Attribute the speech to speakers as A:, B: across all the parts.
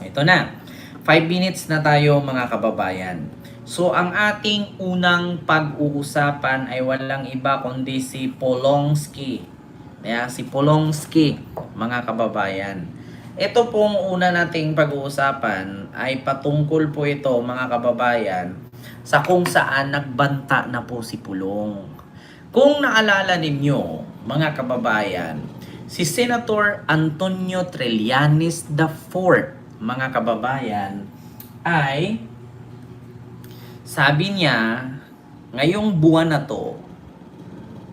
A: Ito na. 5 minutes na tayo mga kababayan. So ang ating unang pag-uusapan ay walang iba kundi si Polonsky. Si Polonsky, mga kababayan. Ito pong una nating pag-uusapan ay patungkol po ito mga kababayan sa kung saan nagbanta na po si Pulong. Kung naalala ninyo mga kababayan, si Senator Antonio Trillanes IV, mga kababayan, ay sabi niya ngayong buwan na to,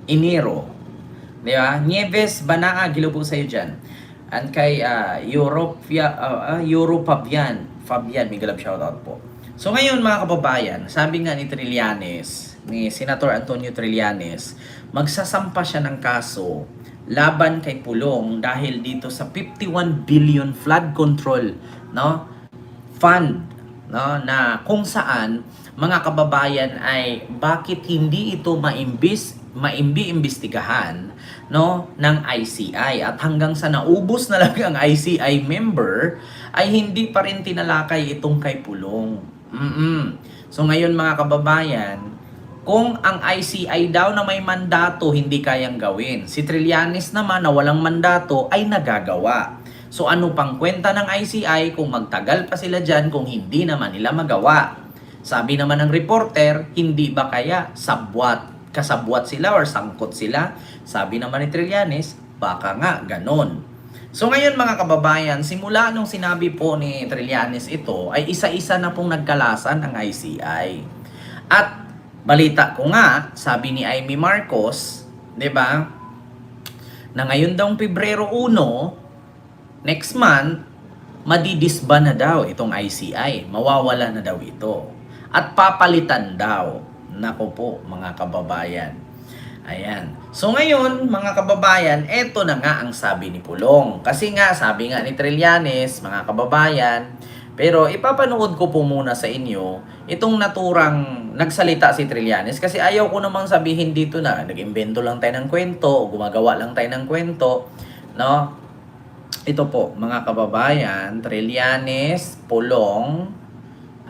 A: Enero, di ba? Nieves Banaa, gilo po sa'yo dyan. And kay Fabian, may galap shoutout po. So ngayon mga kababayan, sabi nga ni Trillanes, ni Senator Antonio Trillanes, magsasampa siya ng kaso laban kay Pulong dahil dito sa 51 billion flood control, no, fund, no, na kung saan mga kababayan ay bakit hindi ito maimbi-imbestigahan, no, ng ICI, at hanggang sa naubos na lang ang ICI member ay hindi pa rin tinalakay itong kay Pulong. So ngayon mga kababayan, kung ang ICI daw na may mandato hindi kayang gawin, si Trillanes naman na walang mandato ay nagagawa. So ano pang kwenta ng ICI kung magtagal pa sila dyan kung hindi naman nila magawa? Sabi naman ng reporter, hindi ba kaya kasabwat sila or sangkot sila? Sabi naman ni Trillanes, baka nga ganon. So ngayon mga kababayan, simula nung sinabi po ni Trillanes ito, ay isa-isa na pong nagkalasan ang ICI. At balita ko nga, sabi ni Amy Marcos, 'di ba? Na ngayon daw Pebrero 1, next month, madidisband na daw itong ICI. Mawawala na daw ito. At papalitan daw. Nako po, mga kababayan. Ayan. So ngayon, mga kababayan, eto na nga ang sabi ni Pulong. Kasi nga, sabi nga ni Trillanes, mga kababayan, pero ipapanood ko po muna sa inyo itong naturang nagsalita si Trillanes kasi ayaw ko namang sabihin dito na nag-imbento lang tayo ng kwento o gumagawa lang tayo ng kwento, no? Ito po, mga kababayan, Trillanes, Pulong,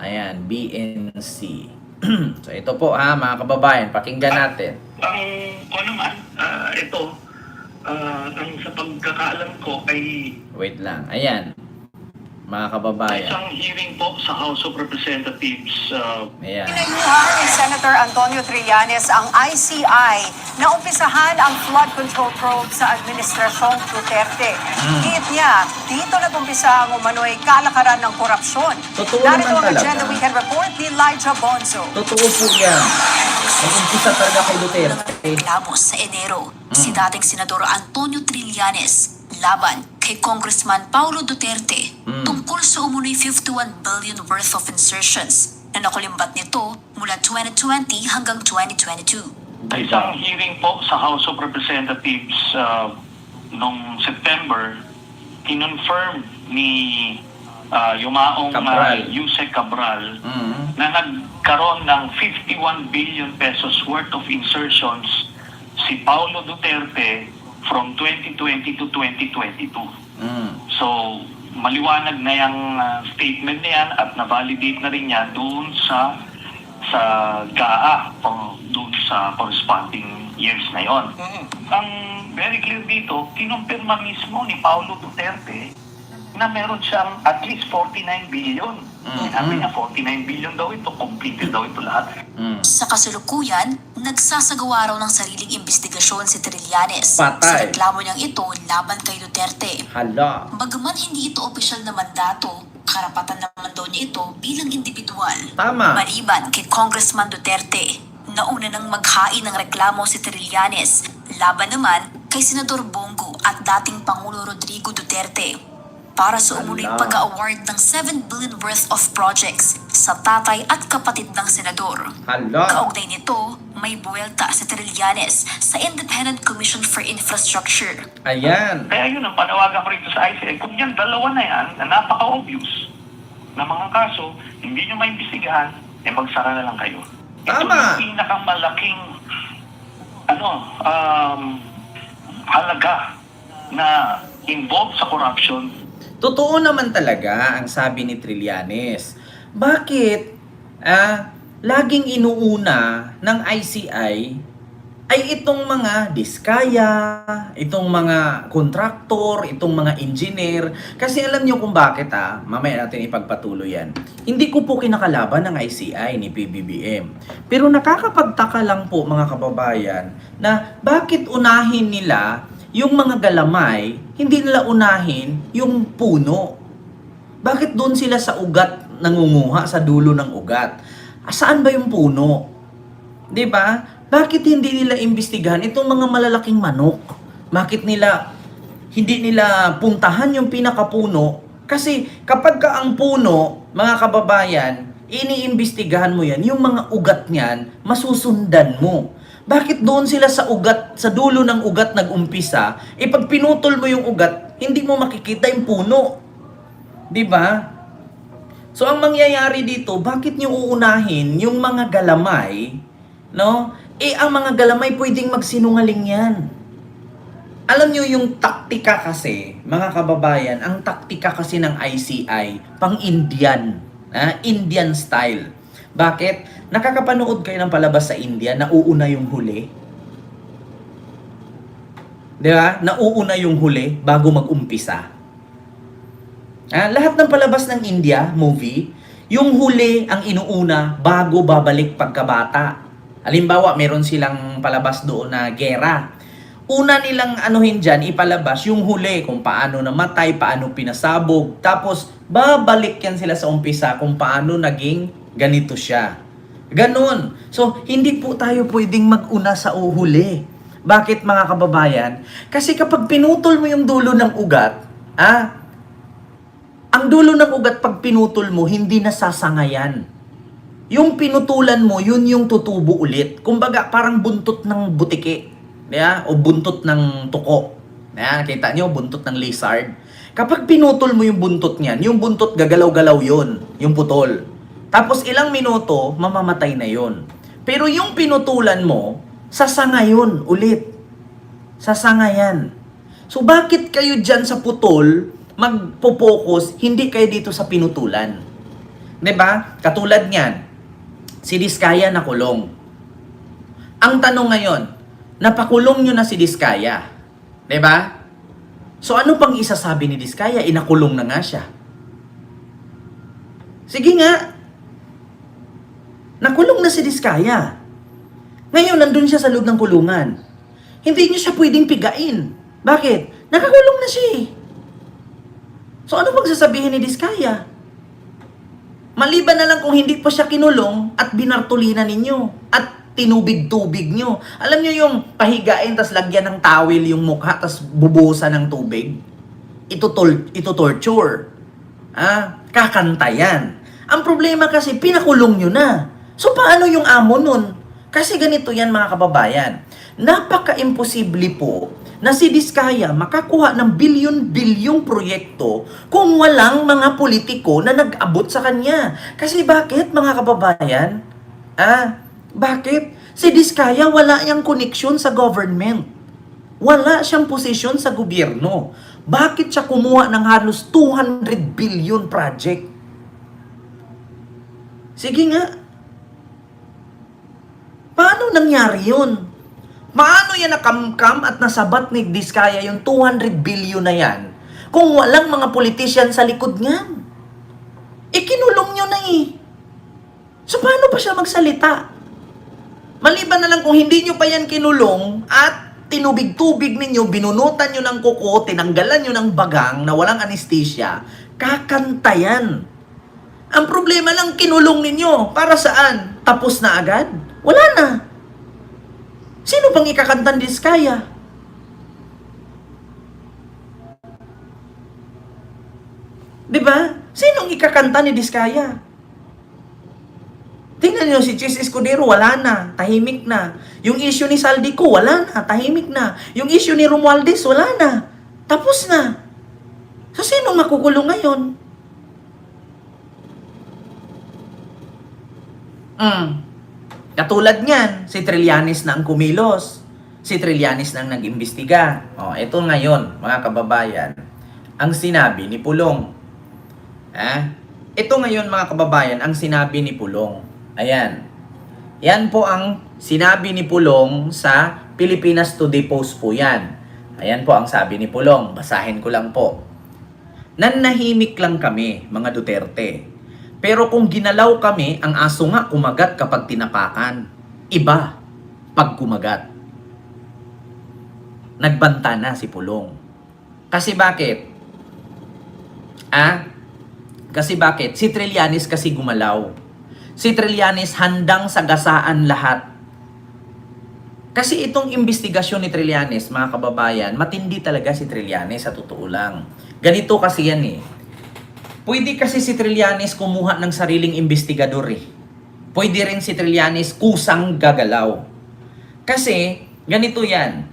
A: ayan, BNC. So ito po mga kababayan, pakinggan natin.
B: Ang naman, ito, ang sa pagkakaalam ko ay
A: Wait lang, ayan, mga kababayan.
B: isang hearing po sa House of Representatives.
A: Ayan.
C: Pinayuhan ni Senator Antonio Trillanes ang ICI na umpisahan ang flood control probe sa Administrasyong Duterte. Hit niya, dito nag-umpisa ang umano'y kalakaran ng korupsyon.
A: Totoo
C: Narito
A: naman
C: ang
A: talaga.
C: Agenda Weekend Report ni Elijah Bonzo.
A: Totoo po yan. Nag-umpisa talaga kay Duterte.
D: Reklamo sa Enero, si dating Senador Antonio Trillanes laban kay Congressman Paulo Duterte tungkol sa umunoy 51 billion worth of insertions na nakulimbat nito mula 2020 hanggang 2022.
B: Isang hearing po sa House of Representatives noong September, kinonfirm ni Yumaong
A: Cabral.
B: Yusek Cabral na nagkaroon ng 51 billion pesos worth of insertions si Paulo Duterte from 2020 to 2022. So, maliwanag na yung statement niyan at na-validate na rin niya doon sa GAA o doon sa corresponding years na yon. Ang very clear dito, kinumpirma mismo ni Paulo Duterte na meron siyang at least 49 billion. Sinabi niya 49 billion daw ito, completed daw ito lahat.
D: Sa kasalukuyan, nagsasagawa raw ng sariling investigasyon si Trillanes
A: Patay.
D: sa reklamo niyang ito laban kay Duterte.
A: Hala.
D: Bagaman hindi ito opisyal na mandato, karapatan naman daw niya ito bilang individual.
A: Tama.
D: Maliban kay Congressman Duterte, nauna nang maghain ng reklamo si Trillanes, laban naman kay Senador Bongo at dating Pangulo Rodrigo Duterte para sa umunoy
A: Hala.
D: pag-award ng 7 billion worth of projects sa tatay at kapatid ng senador.
A: Hala.
D: Kaugnay nito, may buwelta si Trillanes sa Independent Commission for Infrastructure.
A: Ayan.
B: Kaya yun ang panawagan ko rito sa ICI. Kung yan, dalawa na yan, na napaka-obvious na mga kaso, hindi nyo maimbestigahan, magsara na lang kayo.
A: Tama.
B: Ito yung pinakamalaking halaga na involved sa corruption
A: Totoo naman talaga ang sabi ni Trillanes. Bakit laging inuuna ng ICI ay itong mga diskaya, itong mga kontraktor, itong mga engineer? Kasi alam nyo kung bakit mamaya natin ipagpatuloy yan. Hindi ko po kinakalaban ng ICI ni PBBM. Pero nakakapagtaka lang po mga kababayan na bakit unahin nila yung mga galamay, hindi nila unahin yung puno. Bakit doon sila sa ugat nangunguha, sa dulo ng ugat? Saan ba yung puno? 'Di ba? Bakit hindi nila imbestigahan itong mga malalaking manok? Bakit hindi nila puntahan yung pinakapuno? Kasi kapag ka ang puno, mga kababayan, iniimbestigahan mo yan, yung mga ugat niyan, masusundan mo. Bakit doon sila sa ugat, sa dulo ng ugat nag-umpisa, pag pinutol mo yung ugat, hindi mo makikita yung puno. 'Di ba? So ang mangyayari dito, bakit niyo uunahin yung mga galamay, no? Ang mga galamay pwedeng magsinungaling yan. Alam niyo yung taktika kasi, mga kababayan, ang taktika kasi ng ICI, pang-Indian, Indian style. Bakit? Nakakapanood kayo ng palabas sa India, nauuna yung huli. Di ba? Nauuna yung huli bago mag-umpisa. Lahat ng palabas ng India, movie, yung huli ang inuuna bago babalik pagkabata. Halimbawa, meron silang palabas doon na gera. Una nilang anuhin dyan, ipalabas yung huli, kung paano namatay, paano pinasabog. Tapos, babalik yan sila sa umpisa kung paano naging ganito siya. Ganon. So, hindi po tayo pwedeng mag-una sa uhuli. Bakit mga kababayan? Kasi kapag pinutol mo yung dulo ng ugat, ang dulo ng ugat pag pinutol mo, hindi nasasangayan. Yung pinutulan mo, yun yung tutubo ulit. Kumbaga, parang buntot ng butike. O buntot ng tuko. Kita nyo, buntot ng lizard. Kapag pinutol mo yung buntot niyan, yung buntot gagalaw-galaw yun, yung putol. Tapos ilang minuto, mamamatay na yun. Pero yung pinutulan mo, sasanga yun ulit. Sasanga yan. So bakit kayo dyan sa putol, magpo-focus, hindi kayo dito sa pinutulan? 'Di ba? Katulad niyan, si Diskaya nakulong. Ang tanong ngayon, napakulong nyo na si Diskaya. 'Di ba? So ano pang isasabi ni Diskaya? Inakulong na nga siya. Sige nga. Nakulong na si Diskaya. Ngayon, nandun siya sa loob ng kulungan. Hindi niyo siya pwedeng pigain. Bakit? Nakakulong na siya. So ano pang sasabihin ni Diskaya? Maliban na lang kung hindi pa siya kinulong at binartulina ninyo at tinubig-tubig nyo. Alam nyo yung pahigain tas lagyan ng towel yung mukha tas bubuhusan ng tubig? Ito torture. Kakantayan. Ang problema kasi pinakulong nyo na. So paano yung amo nun? Kasi ganito yan mga kababayan. Napaka-imposible po na si Diskaya makakuha ng bilyon-bilyong proyekto kung walang mga politiko na nag-abot sa kanya. Kasi bakit mga kababayan? Bakit? Si Diskaya wala niyang koneksyon sa government. Wala siyang posisyon sa gobyerno. Bakit siya kumuha ng halos 200 billion project? Sige nga. Paano nangyari yun? Paano yan nakamkam at nasabat ni Diskaya yung 200 billion na yan kung walang mga politician sa likod niyan? Kinulong nyo na So paano pa siya magsalita? Maliban na lang kung hindi nyo pa yan kinulong at tinubig-tubig ninyo, binunutan nyo ng kuko, tinanggalan nyo ng bagang na walang anesthesia, kakantayan. Ang problema lang kinulong ninyo. Para saan? Tapos na agad? Wala na. Sino pang ikakanta ni Diskaya? Diba? Sinong ikakanta ni Diskaya? Tingnan niyo si Chis Escudero, wala na, tahimik na. Yung issue ni Saldico, wala na, tahimik na. Yung issue ni Romualdez, wala na. Tapos na. So sinong makukulong ngayon? Katulad niyan, si Trillanes na ang kumilos. Si Trillanes na ang nag-imbestiga. Ito ngayon, mga kababayan. ang sinabi ni Pulong. Ito ngayon mga kababayan, ang sinabi ni Pulong. Ayan. Yan po ang sinabi ni Pulong sa Pilipinas Today Post po yan. Ayan po ang sabi ni Pulong. Basahin ko lang po. Nanahimik lang kami, mga Duterte. Pero kung ginalaw kami, ang aso nga kumagat kapag tinapakan. Iba pag kumagat. Nagbanta na si Pulong. Kasi bakit? Kasi bakit? Si Trillanes kasi gumalaw. Si Trillanes handang sagasaan lahat. Kasi itong investigasyon ni Trillanes, mga kababayan, matindi talaga si Trillanes sa totoo lang. Ganito kasi yan eh. Pwede kasi si Trillanes kumuha ng sariling investigador eh. Pwede rin si Trillanes kusang gagalaw. Kasi, ganito yan.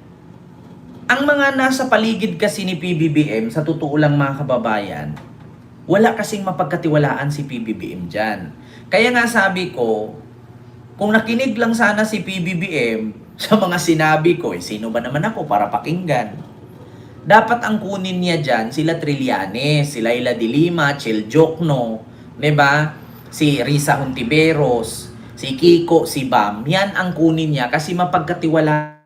A: Ang mga nasa paligid kasi ni PBBM, sa totoo lang mga kababayan, wala kasing mapagkatiwalaan si PBBM dyan. Kaya nga sabi ko, kung nakinig lang sana si PBBM sa mga sinabi ko, sino ba naman ako para pakinggan? Dapat ang kunin niya dyan, sila Trillanes, sila Ila de Lima, Chel Jokno, diba? Si Risa Hontiveros, si Kiko, si Bam. Yan ang kunin niya kasi mapagkatiwalaan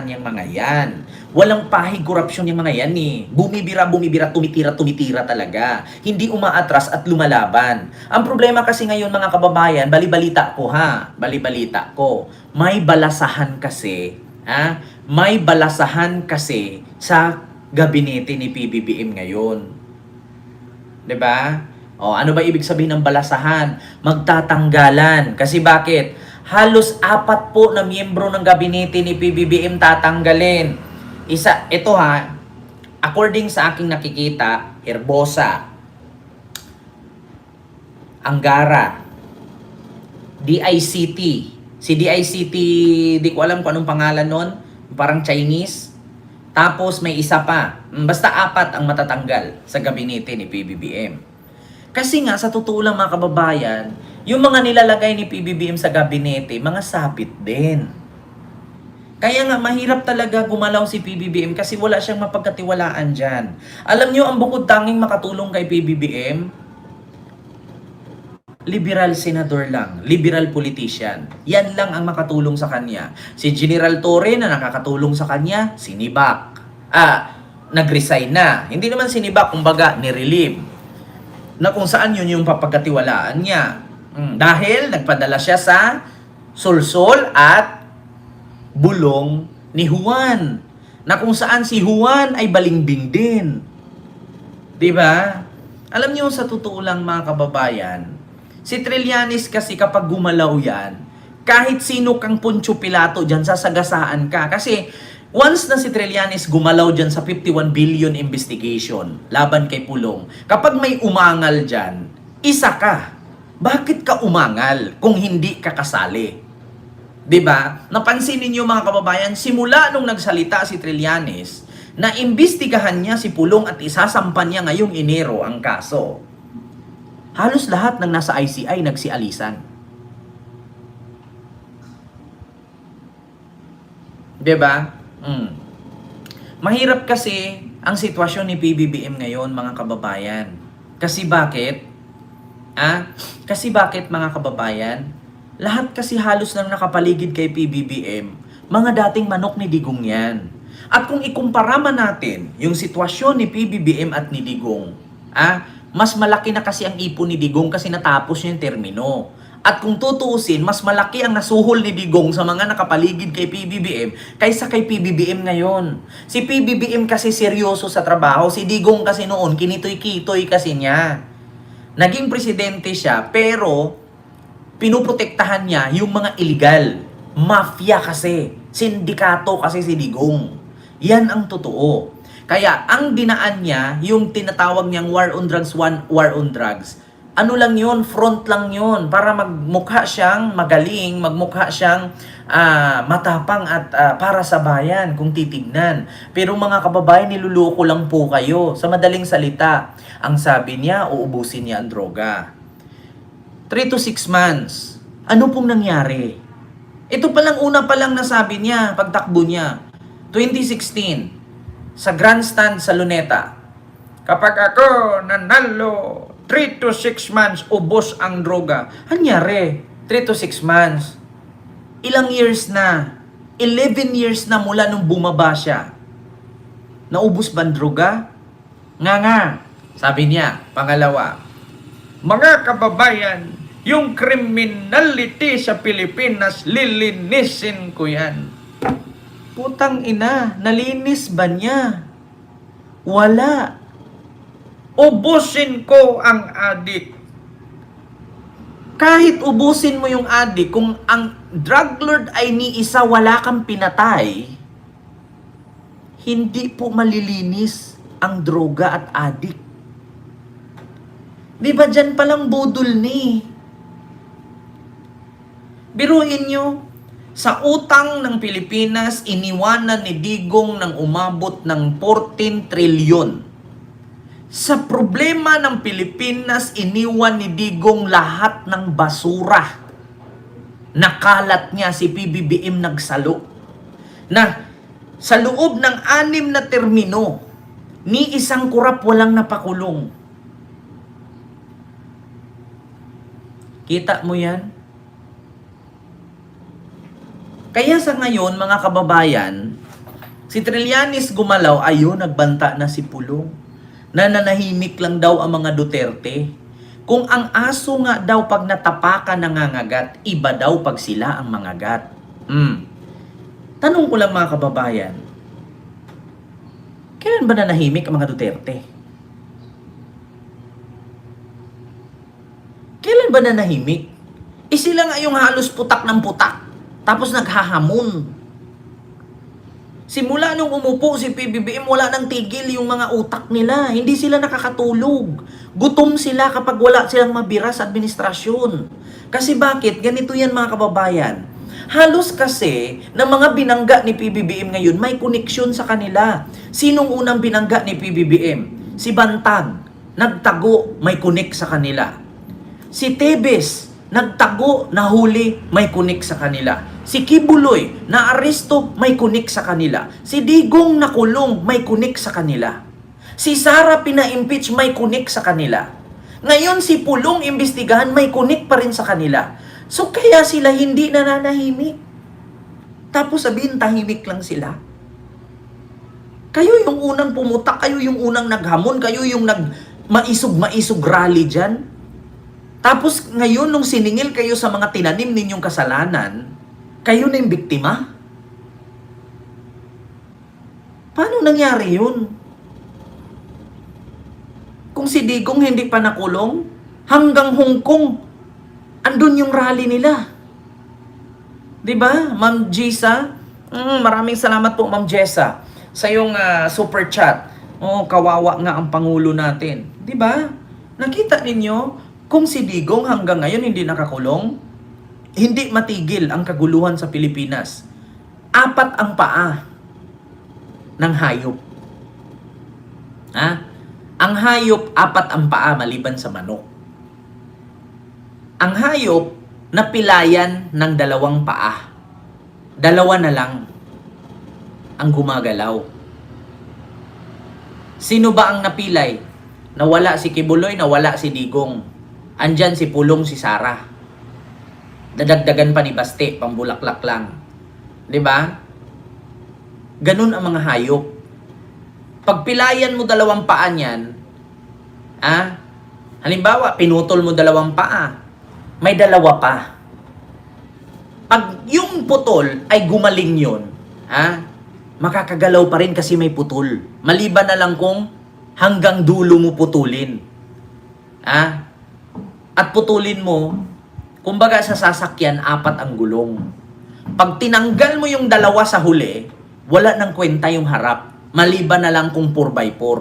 A: yung mga yan. Walang pahigurapsyon yung mga yan eh. Bumibira, tumitira talaga. Hindi umaatras at lumalaban. Ang problema kasi ngayon mga kababayan, balibalita ko. May balasahan kasi, may balasahan kasi sa gabinete ni PBBM ngayon. 'Di ba? Ano ba ibig sabihin ng balasahan? Magtatanggalan. Kasi bakit? Halos 4 po na miyembro ng gabinete ni PBBM tatanggalin. Ito according sa aking nakikita, Herbosa, Angara, DICT. Si DICT, di ko alam kung anong pangalan nun. Parang Chinese. Tapos may isa pa. Basta 4 ang matatanggal sa gabinete ni PBBM. Kasi nga, sa totoo lang mga kababayan, yung mga nilalagay ni PBBM sa gabinete, mga sapit din. Kaya nga, mahirap talaga gumalaw si PBBM kasi wala siyang mapagkatiwalaan dyan. Alam nyo, ang bukod tanging makatulong kay PBBM, liberal senador lang, liberal politician. Yan lang ang makatulong sa kanya. Si General Torre na nakakatulong sa kanya, sinibak. Nag-resign na. Hindi naman sinibak, kumbaga, nirelieve. Na kung saan yun yung papagkatiwalaan niya. Dahil nagpadala siya sa Sulsol at bulong ni Juan. Na kung saan si Juan ay balingbing din. Diba? Alam niyo sa totoo lang mga kababayan, si Trillanes kasi kapag gumalaw yan, kahit sino kang Poncio Pilato dyan, sasagasaan ka. Kasi once na si Trillanes gumalaw dyan sa 51 billion investigation laban kay Pulong, kapag may umangal dyan, isa ka. Bakit ka umangal kung hindi ka kasali? Diba? Napansin ninyo mga kababayan, simula nung nagsalita si Trillanes, na imbestigahan niya si Pulong at isasampan niya ngayong Enero ang kaso, halos lahat ng nasa ICI nagsialisan. Diba? Mahirap kasi ang sitwasyon ni PBBM ngayon mga kababayan. Kasi bakit? Kasi bakit mga kababayan? Lahat kasi halos nang nakapaligid kay PBBM, mga dating manok ni Digong yan. At kung ikumpara man natin yung sitwasyon ni PBBM at ni Digong, mas malaki na kasi ang ipon ni Digong kasi natapos niya yung termino. At kung tutuusin, mas malaki ang nasuhol ni Digong sa mga nakapaligid kay PBBM kaysa kay PBBM ngayon. Si PBBM kasi seryoso sa trabaho, si Digong kasi noon kinitoy-kitoy kasi niya. Naging presidente siya pero pinuprotektahan niya yung mga illegal. Mafia kasi. Sindikato kasi si Digong. Yan ang totoo. Kaya ang dinaan niya, yung tinatawag niyang war on drugs, war on drugs, ano lang yun, front lang yun, para magmukha siyang magaling, magmukha siyang matapang at para sa bayan kung titignan. Pero mga kababayan, niluloko lang po kayo. Sa madaling salita, ang sabi niya, uubusin niya ang droga. 3 to 6 months. Ano pong nangyari? Ito palang una pa lang nasabi niya, pagtakbo niya. 2016, sa grandstand sa Luneta. Kapag ako nanalo, 3 to 6 months, ubos ang droga. Anyari? 3 to 6 months. Ilang years na? 11 years na mula nung bumaba siya. Naubos ba ang droga? Nga. Sabi niya, pangalawa, mga kababayan, yung criminality sa Pilipinas, lilinisin ko yan. Putang ina, nalinis ba niya? Wala. Ubusin ko ang adik. Kahit ubusin mo yung adik, kung ang drug lord ay ni isa, wala kang pinatay, hindi po malilinis ang droga at adik. Di ba dyan palang budol ni? Biruin nyo, sa utang ng Pilipinas, iniwanan ni Digong ng umabot ng 14 trilyon. Sa problema ng Pilipinas, iniwan ni Digong lahat ng basura. Nakalat niya, si PBBM nagsalo. Na sa loob ng 6 na termino, ni isang kurap walang napakulong. Kita mo yan? Kaya sa ngayon, mga kababayan, si Trillanes gumalaw, ayun, nagbanta na si Pulong. Nananahimik lang daw ang mga Duterte. Kung ang aso nga daw pag natapakan nangangagat, iba daw pag sila ang mangagat. Tanong ko lang mga kababayan, kailan ba nanahimik ang mga Duterte? Kailan ba nanahimik? Sila nga yung halos putak ng putak. Tapos naghahamon. Simula nung umupo si PBBM, wala nang tigil yung mga utak nila. Hindi sila nakakatulog. Gutom sila kapag wala silang mabira sa administrasyon. Kasi bakit? Ganito yan mga kababayan. Halos kasi na mga binangga ni PBBM ngayon may koneksyon sa kanila. Sinong unang binangga ni PBBM? Si Bantag. Nagtago, may connect sa kanila. Si Tebes, nagtago, nahuli, may connect sa kanila. Si Kibuloy, naaresto, may connect sa kanila. Si Digong nakulong, may connect sa kanila. Si Sara pina-impeach, may connect sa kanila. Ngayon si Pulong imbestigahan, may connect pa rin sa kanila. So kaya sila hindi nananahimik. Tapos sabihin, tahimik lang sila. Kayo yung unang pumutak, kayo yung unang naghamon, kayo yung maisog rally dyan. Tapos ngayon, nung siningil kayo sa mga tinanim ninyong kasalanan, kayo na yung biktima? Paano nangyari yun? Kung si Digong hindi pa nakulong, hanggang Hong Kong, andun yung rally nila. Diba, Ma'am Jessa? Maraming salamat po, Ma'am Jessa, sa yung super chat. Kawawa nga ang Pangulo natin. Diba? Nakita ninyo, kung si Digong hanggang ngayon hindi nakakulong, hindi matigil ang kaguluhan sa Pilipinas. 4 ang paa ng hayop. Ang hayop, 4 ang paa maliban sa manok. Ang hayop, napilayan ng 2 paa. 2 na lang ang gumagalaw. Sino ba ang napilay? Nawala si Kibuloy, nawala si Digong. Andyan si Pulong, si Sara. Dadagdagan pa ni Baste, pambulaklak lang. 'Di ba? Ganun ang mga hayop. Pagpilayan mo 2 paa niyan, halimbawa, pinutol mo 2 paa, may 2 pa. Pag yung putol ay gumaling yun, makakagalaw pa rin kasi may putol. Maliban na lang kung hanggang dulo mo putulin. At putulin mo, kumbaga sa sasakyan, 4 ang gulong. Pag tinanggal mo yung 2 sa huli, wala nang kwenta yung harap. Maliban na lang kung 4x4.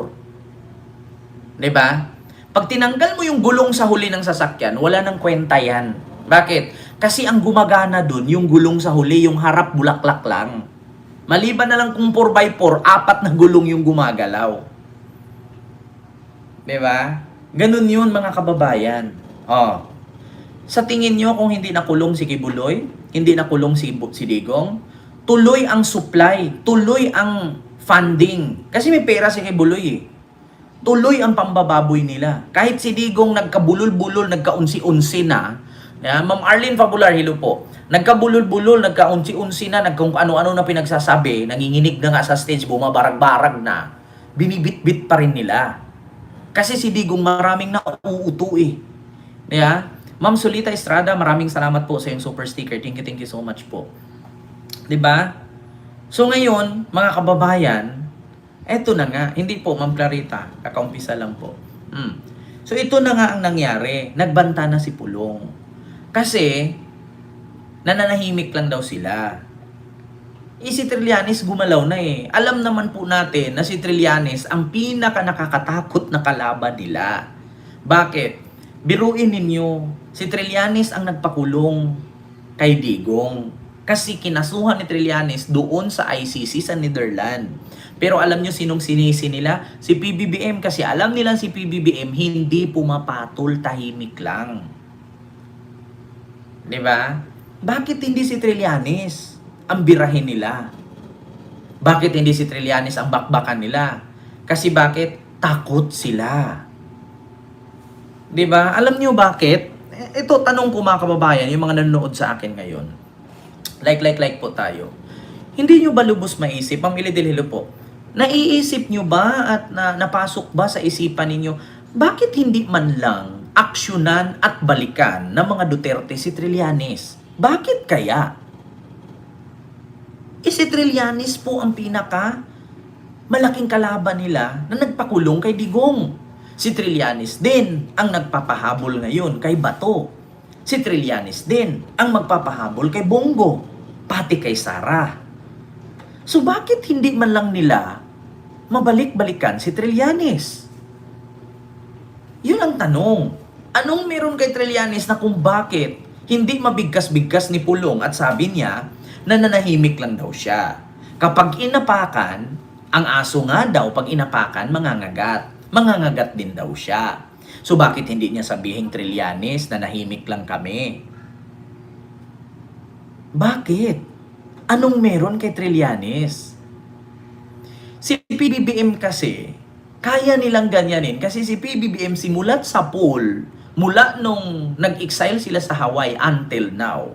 A: 'Di ba? Pag tinanggal mo yung gulong sa huli ng sasakyan, wala nang kwenta yan. Bakit? Kasi ang gumagana dun, yung gulong sa huli, yung harap bulaklak lang. Maliban na lang kung 4x4, 4 na gulong yung gumagalaw. 'Di ba? Ganun yun mga kababayan. Sa tingin nyo, kung hindi nakulong si Kibuloy, hindi nakulong si Digong, tuloy ang supply, tuloy ang funding. Kasi may pera si kay Buloy eh. Tuloy ang pambababoy nila. Kahit si Digong nagkabulol-bulol, nagkaunsi-unsi na, Ma'am Arlene Fabular, hello po. Nagkabulol-bulol, nagkaunsi-unsi na, kung ano-ano na pinagsasabi, nanginginig na nga sa stage, bumabarag-barag na, binibit-bit pa rin nila. Kasi si Digong maraming nauuto eh. Ma'am Solita Estrada, maraming salamat po sa iyong super sticker. Thank you so much po. 'Di ba? So ngayon, mga kababayan, eto na nga, hindi po Ma'am Clarita, kakaumpisa lang po. So ito na nga ang nangyari, nagbanta na si Pulong. Kasi nananahimik lang daw sila. Si Trillanes gumalaw na eh. Alam naman po natin na si Trillanes ang pinaka nakakatakot na kalaban nila. Bakit? Biruin ninyo, si Trillanes ang nagpakulong kay Digong. Kasi kinasuhan ni Trillanes doon sa ICC sa Netherlands. Pero alam nyo sinong sinisi nila? Si PBBM, kasi alam nila si PBBM hindi pumapatol, tahimik lang. Diba? Bakit hindi si Trillanes ang birahin nila? Bakit hindi si Trillanes ang bakbakan nila? Kasi bakit? Takot sila. Diba? Alam nyo bakit? Ito tanong ko mga kababayan, yung mga nanonood sa akin ngayon. Like po tayo. Hindi nyo ba lubos maisip? Ma'am Ilidilhilo po. Naiisip nyo ba at napasok ba sa isipan ninyo, bakit hindi man lang aksyonan at balikan ng mga Duterte si Trillanes? Bakit kaya? Si Trillanes po ang pinaka malaking kalaban nila na nagpakulong kay Digong. Si Trillanes din ang nagpapahabol ngayon kay Bato. Si Trillanes din ang magpapahabol kay Bongo, pati kay Sara. So bakit hindi man lang nila mabalik-balikan si Trillanes? Yun ang tanong. Anong meron kay Trillanes na kung bakit hindi mabigkas-bigkas ni Pulong at sabi niya na nanahimik lang daw siya? Kapag inapakan, ang aso nga daw pag inapakan, mangangagat. Mangangagat din daw siya. So bakit hindi niya sabihin Trillanes na nahimik lang kami? Bakit? Anong meron kay Trillanes? Si PBBM kasi, kaya nilang ganyanin kasi si PBBM simulat sa poll, mula nung nag-exile sila sa Hawaii until now,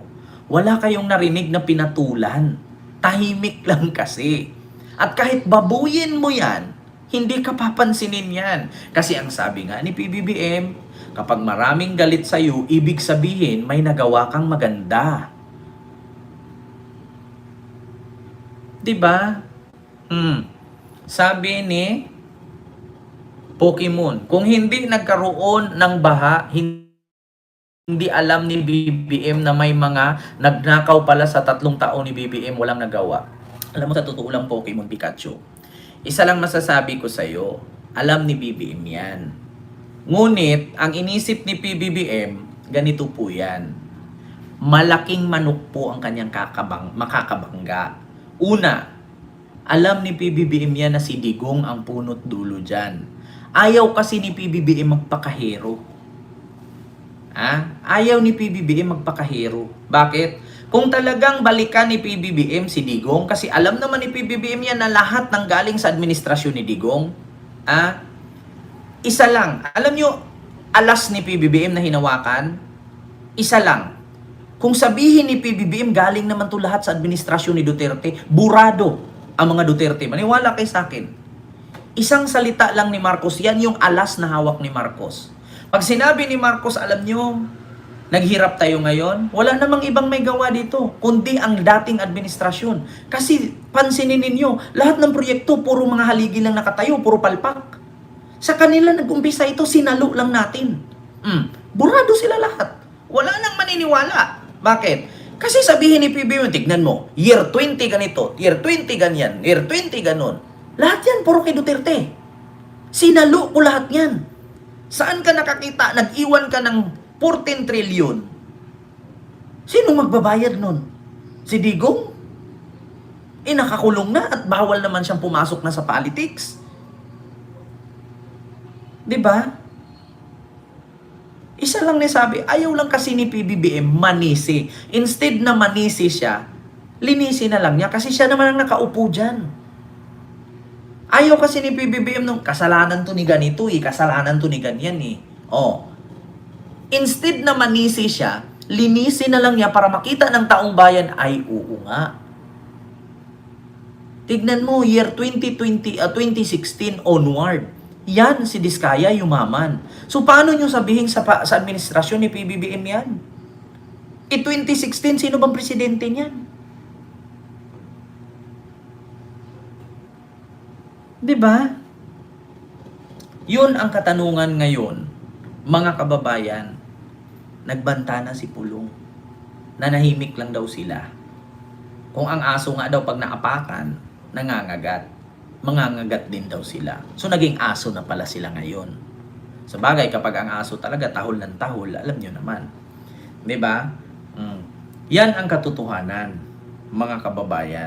A: wala kayong narinig na pinatulan. Tahimik lang kasi. At kahit babuyin mo yan, hindi ka papansinin yan. Kasi ang sabi nga ni PBBM, kapag maraming galit sa'yo, ibig sabihin may nagawa kang maganda. Diba? Sabi ni Pokemon, kung hindi nagkaroon ng baha, hindi alam ni BBM na may mga nagnakaw pala sa 3 taon ni BBM, walang nagawa. Alam mo, sa totoo lang Pokemon Pikachu, isa lang masasabi ko sa'yo, alam ni BBM yan. Ngunit, ang inisip ni PBBM, ganito po yan. Malaking manok po ang kanyang makakabangga. Una, alam ni PBBM yan na si Digong ang punot dulo dyan. Ayaw kasi ni PBBM magpakahero. Ayaw ni PBBM magpakahero. Bakit? Kung talagang balikan ni PBBM si Digong, kasi alam naman ni PBBM yan na lahat ng galing sa administrasyon ni Digong, isa lang. Alam nyo, alas ni PBBM na hinawakan, isa lang. Kung sabihin ni PBBM, galing naman to lahat sa administrasyon ni Duterte, burado ang mga Duterte. Maniwala kayo sa akin. Isang salita lang ni Marcos, yan yung alas na hawak ni Marcos. Pag sinabi ni Marcos, alam nyo, naghirap tayo ngayon, wala namang ibang may gawa dito, kundi ang dating administrasyon. Kasi pansinin ninyo, lahat ng proyekto, puro mga haligi lang nakatayo, puro palpak. Sa kanila nag-umpisa ito, sinalo lang natin. Burado sila lahat. Wala nang maniniwala. Bakit? Kasi sabihin ni PBBM, tignan mo, year 20 ganito, year 20 ganyan, year 20 ganon. Lahat yan, puro kay Duterte. Sinalo ko lahat yan. Saan ka nakakita? Nag-iwan ka ng 14 trillion. Sino magbabayad nun? Si Digong? Nakakulong na at bawal naman siyang pumasok na sa politics. Diba? Isa lang nasabi, ayaw lang kasi ni PBBM manisi. Instead na manisi siya, linisi na lang niya kasi siya naman ang nakaupo dyan. Ayaw kasi ni PBBM nung kasalanan to ni ganito eh, kasalanan to ni ganyan eh. Oh. Instead na manisi siya, linisin na lang niya para makita ng taong bayan ay oo nga. Tignan mo, year 2016 onward. Yan, si Diskaya yumaman. So, paano nyo sabihin sa administrasyon ni PBBM yan? 2016, sino bang presidente niyan? Diba? Yun ang katanungan ngayon, mga kababayan. Nagbanta na si Pulong. Nanahimik lang daw sila. Kung ang aso nga daw pag naapakan, nangangagat. Mangangagat din daw sila. So naging aso na pala sila ngayon. Sa bagay, kapag ang aso talaga tahol ng tahol, alam nyo naman. Diba? Yan ang katotohanan, mga kababayan.